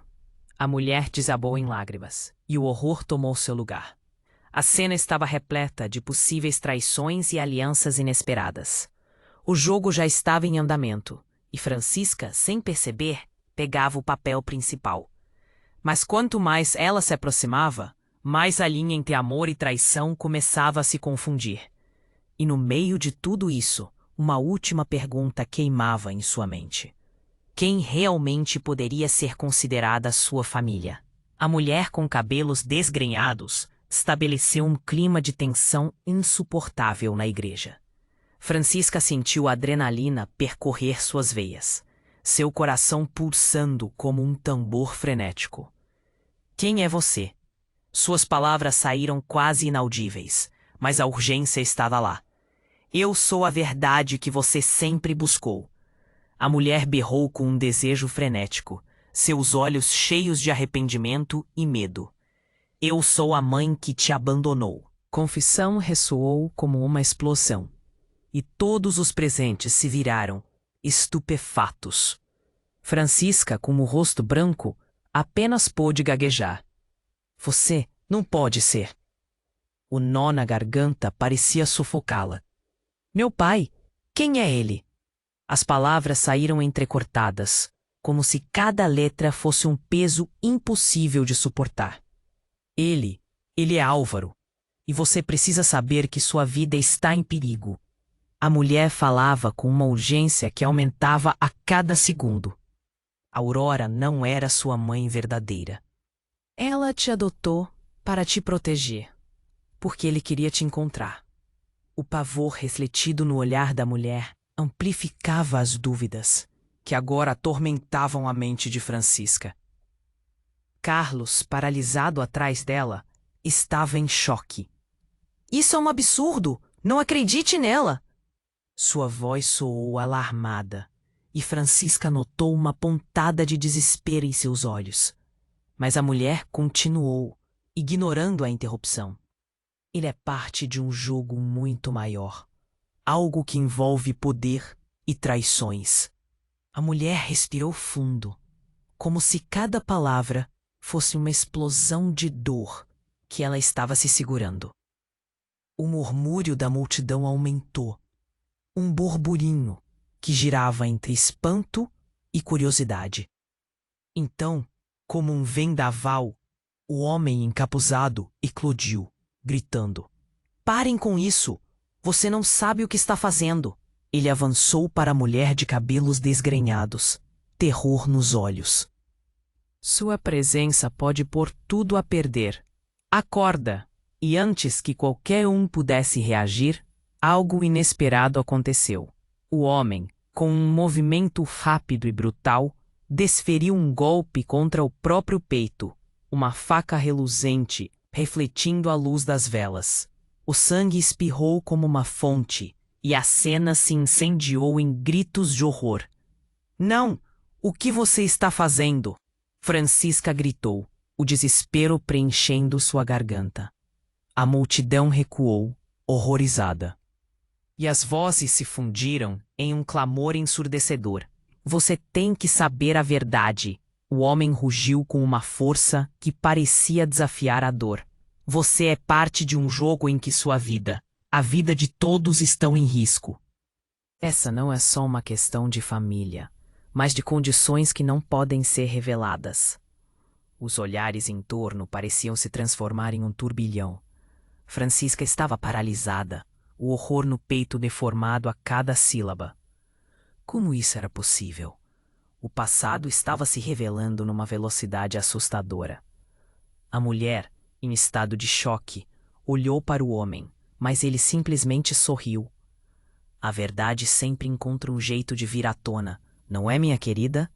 a mulher desabou em lágrimas, e o horror tomou seu lugar. A cena estava repleta de possíveis traições e alianças inesperadas. O jogo já estava em andamento, e Francisca, sem perceber, pegava o papel principal. Mas quanto mais ela se aproximava, mais a linha entre amor e traição começava a se confundir. E no meio de tudo isso, uma última pergunta queimava em sua mente. Quem realmente poderia ser considerada sua família? A mulher com cabelos desgrenhados estabeleceu um clima de tensão insuportável na igreja. Francisca sentiu a adrenalina percorrer suas veias, seu coração pulsando como um tambor frenético. Quem é você? Suas palavras saíram quase inaudíveis, mas a urgência estava lá. Eu sou a verdade que você sempre buscou. A mulher berrou com um desejo frenético, seus olhos cheios de arrependimento e medo. Eu sou a mãe que te abandonou. Confissão ressoou como uma explosão, e todos os presentes se viraram, estupefatos. Francisca, com o rosto branco, apenas pôde gaguejar. Você não pode ser. O nó na garganta parecia sufocá-la. Meu pai? Quem é ele? As palavras saíram entrecortadas, como se cada letra fosse um peso impossível de suportar. Ele é Álvaro, e você precisa saber que sua vida está em perigo. A mulher falava com uma urgência que aumentava a cada segundo. Aurora não era sua mãe verdadeira. Ela te adotou para te proteger, porque ele queria te encontrar. O pavor refletido no olhar da mulher amplificava as dúvidas, que agora atormentavam a mente de Francisca. Carlos, paralisado atrás dela, estava em choque. Isso é um absurdo! Não acredite nela! Sua voz soou alarmada, e Francisca notou uma pontada de desespero em seus olhos. Mas a mulher continuou, ignorando a interrupção. Ele é parte de um jogo muito maior. Algo que envolve poder e traições. A mulher respirou fundo, como se cada palavra fosse uma explosão de dor que ela estava se segurando. O murmúrio da multidão aumentou. Um burburinho que girava entre espanto e curiosidade. Então, como um vendaval, o homem encapuzado eclodiu, gritando: "Parem com isso! Você não sabe o que está fazendo!" Ele avançou para a mulher de cabelos desgrenhados, terror nos olhos. Sua presença pode pôr tudo a perder. Acorda! E antes que qualquer um pudesse reagir, algo inesperado aconteceu. O homem, com um movimento rápido e brutal, desferiu um golpe contra o próprio peito. Uma faca reluzente refletindo a luz das velas. O sangue espirrou como uma fonte, e a cena se incendiou em gritos de horror. Não! O que você está fazendo? Francisca gritou, o desespero preenchendo sua garganta. A multidão recuou, horrorizada. E as vozes se fundiram em um clamor ensurdecedor. Você tem que saber a verdade. O homem rugiu com uma força que parecia desafiar a dor. Você é parte de um jogo em que sua vida, a vida de todos estão em risco. Essa não é só uma questão de família, mas de condições que não podem ser reveladas. Os olhares em torno pareciam se transformar em um turbilhão. Francisca estava paralisada, o horror no peito deformado a cada sílaba. Como isso era possível? O passado estava se revelando numa velocidade assustadora. A mulher, em estado de choque, olhou para o homem, mas ele simplesmente sorriu. A verdade sempre encontra um jeito de vir à tona, não é, minha querida?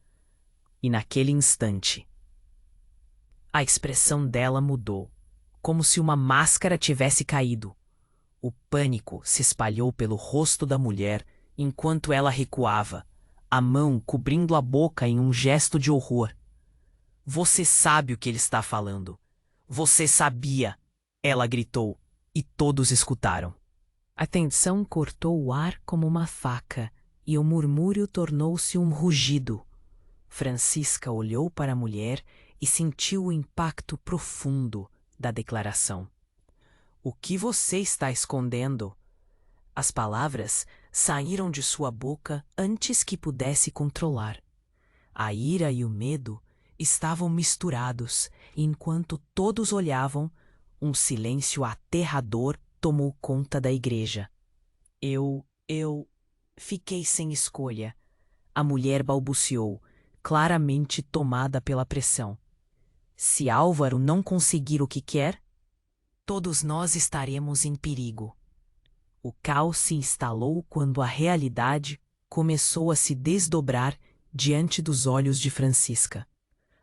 E naquele instante, a expressão dela mudou, como se uma máscara tivesse caído. O pânico se espalhou pelo rosto da mulher enquanto ela recuava, a mão cobrindo a boca em um gesto de horror. Você sabe o que ele está falando. Você sabia! Ela gritou, e todos escutaram. A tensão cortou o ar como uma faca, e o murmúrio tornou-se um rugido. Francisca olhou para a mulher e sentiu o impacto profundo da declaração. O que você está escondendo? As palavras saíram de sua boca antes que pudesse controlar. A ira e o medo estavam misturados, e enquanto todos olhavam, um silêncio aterrador tomou conta da igreja. Eu fiquei sem escolha. A mulher balbuciou, claramente tomada pela pressão. Se Álvaro não conseguir o que quer, todos nós estaremos em perigo. O caos se instalou quando a realidade começou a se desdobrar diante dos olhos de Francisca.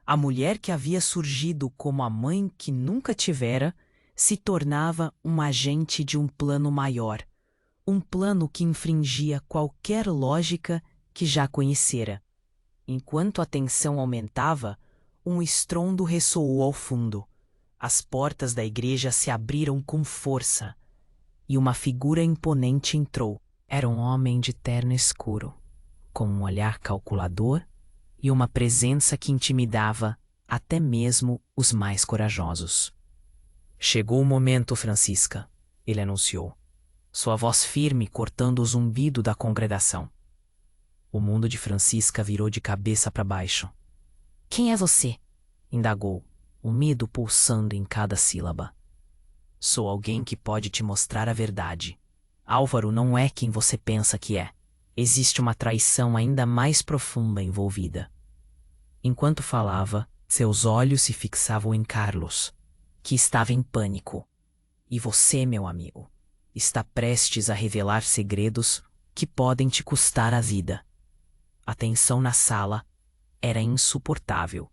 A mulher que havia surgido como a mãe que nunca tivera se tornava um agente de um plano maior, um plano que infringia qualquer lógica que já conhecera. Enquanto a tensão aumentava, um estrondo ressoou ao fundo. As portas da igreja se abriram com força, e uma figura imponente entrou. Era um homem de terno escuro, com um olhar calculador e uma presença que intimidava até mesmo os mais corajosos. Chegou o momento, Francisca, ele anunciou, sua voz firme cortando o zumbido da congregação. O mundo de Francisca virou de cabeça para baixo. Quem é você? Indagou, o medo pulsando em cada sílaba. Sou alguém que pode te mostrar a verdade. Álvaro não é quem você pensa que é. Existe uma traição ainda mais profunda envolvida. Enquanto falava, seus olhos se fixavam em Carlos, que estava em pânico. E você, meu amigo, está prestes a revelar segredos que podem te custar a vida. A tensão na sala era insuportável,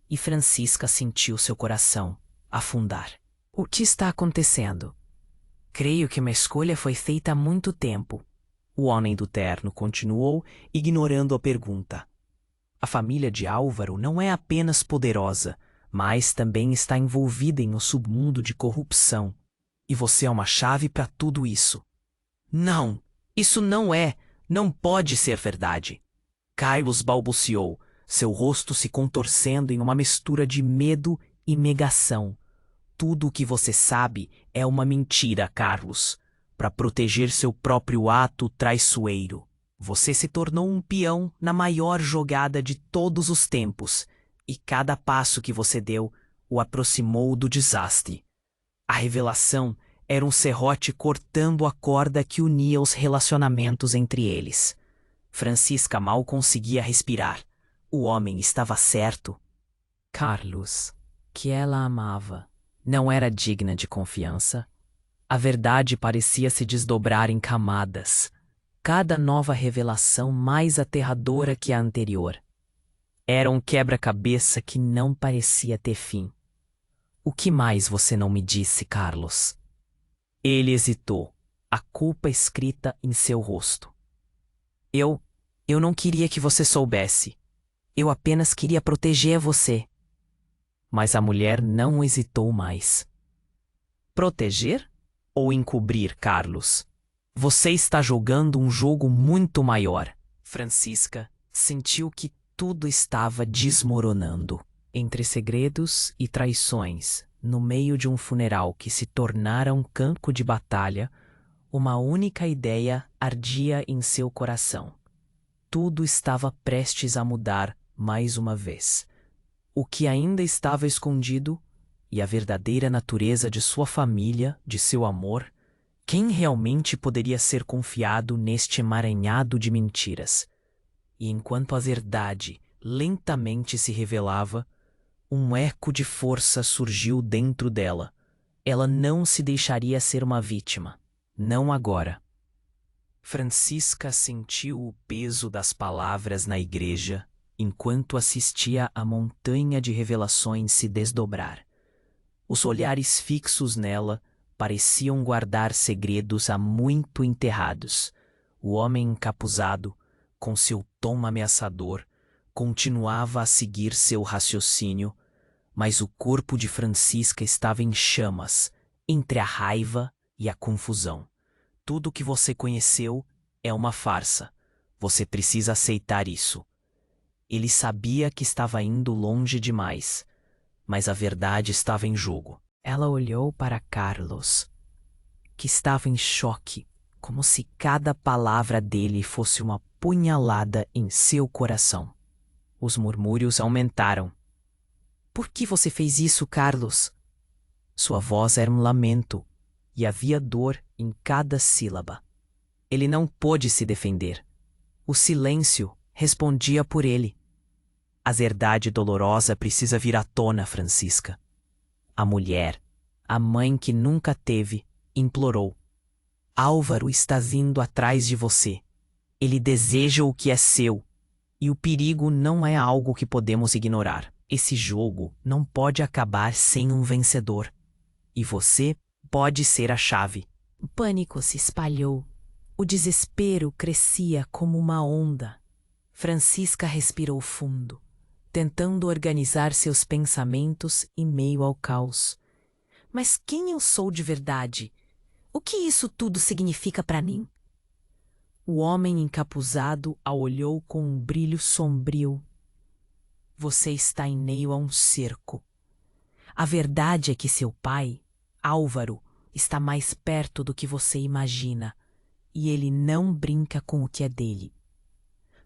e Francisca sentiu seu coração afundar. O que está acontecendo? Creio que uma escolha foi feita há muito tempo. O homem do terno continuou, ignorando a pergunta. A família de Álvaro não é apenas poderosa, mas também está envolvida em um submundo de corrupção. E você é uma chave para tudo isso. Não, isso não pode ser verdade. Carlos balbuciou, seu rosto se contorcendo em uma mistura de medo e negação. Tudo o que você sabe é uma mentira, Carlos. Para proteger seu próprio ato traiçoeiro, você se tornou um peão na maior jogada de todos os tempos, e cada passo que você deu o aproximou do desastre. A revelação era um serrote cortando a corda que unia os relacionamentos entre eles. Francisca mal conseguia respirar. O homem estava certo. Carlos, que ela amava, não era digna de confiança. A verdade parecia se desdobrar em camadas, cada nova revelação mais aterradora que a anterior. Era um quebra-cabeça que não parecia ter fim. O que mais você não me disse, Carlos? Ele hesitou, a culpa escrita em seu rosto. Eu não queria que você soubesse. Eu apenas queria proteger você. Mas a mulher não hesitou mais. Proteger ou encobrir, Carlos? Você está jogando um jogo muito maior. Francisca sentiu que tudo estava desmoronando. Entre segredos e traições, no meio de um funeral que se tornara um campo de batalha, uma única ideia ardia em seu coração. Tudo estava prestes a mudar mais uma vez. O que ainda estava escondido e a verdadeira natureza de sua família, de seu amor, quem realmente poderia ser confiado neste emaranhado de mentiras? E enquanto a verdade lentamente se revelava, um eco de força surgiu dentro dela. Ela não se deixaria ser uma vítima. Não agora. Francisca sentiu o peso das palavras na igreja enquanto assistia a montanha de revelações se desdobrar. Os olhares fixos nela pareciam guardar segredos há muito enterrados. O homem encapuzado, com seu tom ameaçador, continuava a seguir seu raciocínio, mas o corpo de Francisca estava em chamas, entre a raiva e a confusão. Tudo o que você conheceu é uma farsa. Você precisa aceitar isso. Ele sabia que estava indo longe demais, mas a verdade estava em jogo. Ela olhou para Carlos, que estava em choque, como se cada palavra dele fosse uma punhalada em seu coração. Os murmúrios aumentaram. Por que você fez isso, Carlos? Sua voz era um lamento, e havia dor em cada sílaba. Ele não pôde se defender. O silêncio respondia por ele. A verdade dolorosa precisa vir à tona, Francisca. A mulher, a mãe que nunca teve, implorou. Álvaro está vindo atrás de você. Ele deseja o que é seu. E o perigo não é algo que podemos ignorar. Esse jogo não pode acabar sem um vencedor. E você pode ser a chave. O pânico se espalhou. O desespero crescia como uma onda. Francisca respirou fundo, tentando organizar seus pensamentos em meio ao caos. Mas quem eu sou de verdade? O que isso tudo significa para mim? O homem encapuzado a olhou com um brilho sombrio. Você está em meio a um cerco. A verdade é que seu pai, Álvaro, está mais perto do que você imagina, e ele não brinca com o que é dele.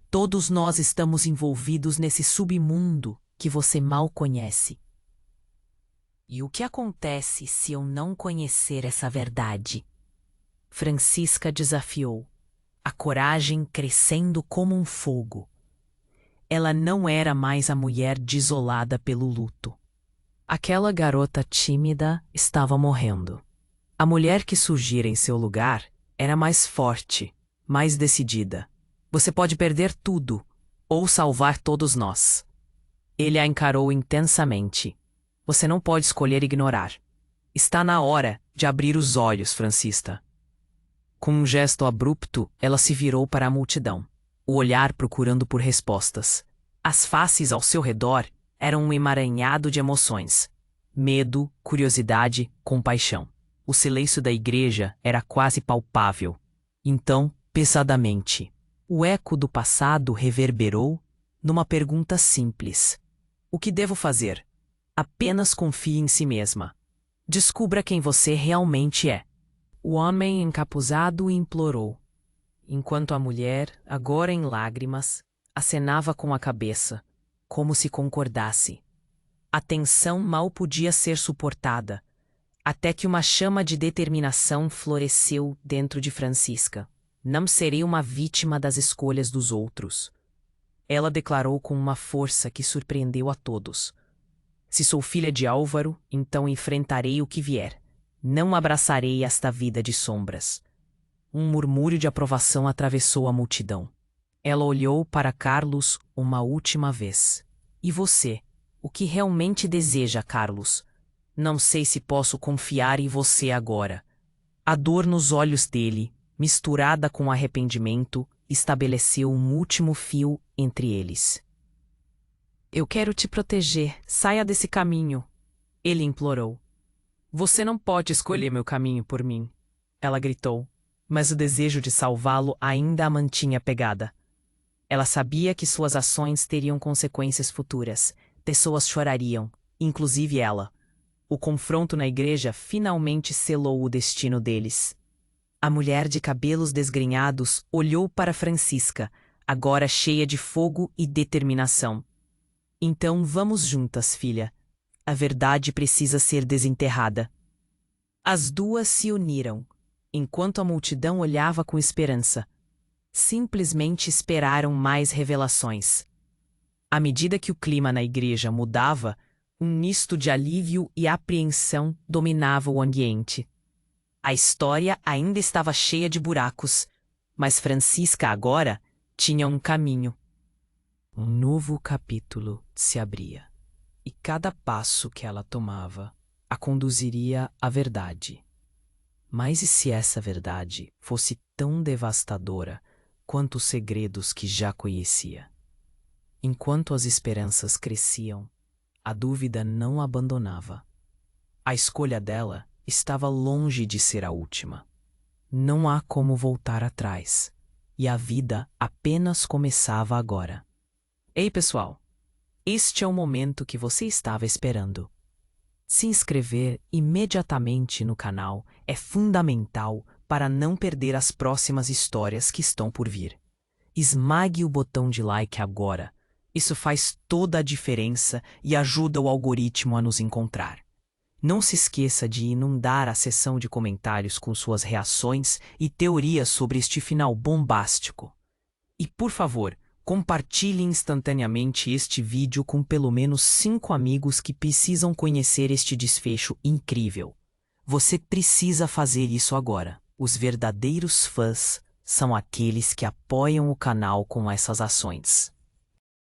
Todos nós estamos envolvidos nesse submundo que você mal conhece. E o que acontece se eu não conhecer essa verdade? Francisca desafiou, a coragem crescendo como um fogo. Ela não era mais a mulher desolada pelo luto. Aquela garota tímida estava morrendo. A mulher que surgira em seu lugar era mais forte, mais decidida. Você pode perder tudo, ou salvar todos nós. Ele a encarou intensamente. Você não pode escolher ignorar. Está na hora de abrir os olhos, Francisca. Com um gesto abrupto, ela se virou para a multidão, o olhar procurando por respostas. As faces ao seu redor eram um emaranhado de emoções. Medo, curiosidade, compaixão. O silêncio da igreja era quase palpável. Então, pesadamente, o eco do passado reverberou numa pergunta simples. O que devo fazer? Apenas confie em si mesma. Descubra quem você realmente é. O homem encapuzado implorou, enquanto a mulher, agora em lágrimas, acenava com a cabeça, como se concordasse. A tensão mal podia ser suportada, até que uma chama de determinação floresceu dentro de Francisca. Não serei uma vítima das escolhas dos outros. Ela declarou com uma força que surpreendeu a todos. Se sou filha de Álvaro, então enfrentarei o que vier. Não abraçarei esta vida de sombras. Um murmúrio de aprovação atravessou a multidão. Ela olhou para Carlos uma última vez. E você? O que realmente deseja, Carlos? Não sei se posso confiar em você agora. A dor nos olhos dele, misturada com arrependimento, estabeleceu um último fio entre eles. Eu quero te proteger. Saia desse caminho, ele implorou. Você não pode escolher meu caminho por mim, ela gritou, mas o desejo de salvá-lo ainda a mantinha pegada. Ela sabia que suas ações teriam consequências futuras. Pessoas chorariam, inclusive ela. O confronto na igreja finalmente selou o destino deles. A mulher de cabelos desgrenhados olhou para Francisca, agora cheia de fogo e determinação. Então vamos juntas, filha. A verdade precisa ser desenterrada. As duas se uniram, enquanto a multidão olhava com esperança. Simplesmente esperaram mais revelações. À medida que o clima na igreja mudava, um misto de alívio e apreensão dominava o ambiente. A história ainda estava cheia de buracos, mas Francisca agora tinha um caminho. Um novo capítulo se abria, e cada passo que ela tomava a conduziria à verdade. Mas e se essa verdade fosse tão devastadora quanto os segredos que já conhecia? Enquanto as esperanças cresciam, a dúvida não a abandonava. A escolha dela estava longe de ser a última. Não há como voltar atrás, e a vida apenas começava agora. Ei, pessoal! Este é o momento que você estava esperando. Se inscrever imediatamente no canal é fundamental para não perder as próximas histórias que estão por vir. Esmague o botão de like agora. Isso faz toda a diferença e ajuda o algoritmo a nos encontrar. Não se esqueça de inundar a seção de comentários com suas reações e teorias sobre este final bombástico. E, por favor, compartilhe instantaneamente este vídeo com pelo menos 5 amigos que precisam conhecer este desfecho incrível. Você precisa fazer isso agora. Os verdadeiros fãs são aqueles que apoiam o canal com essas ações.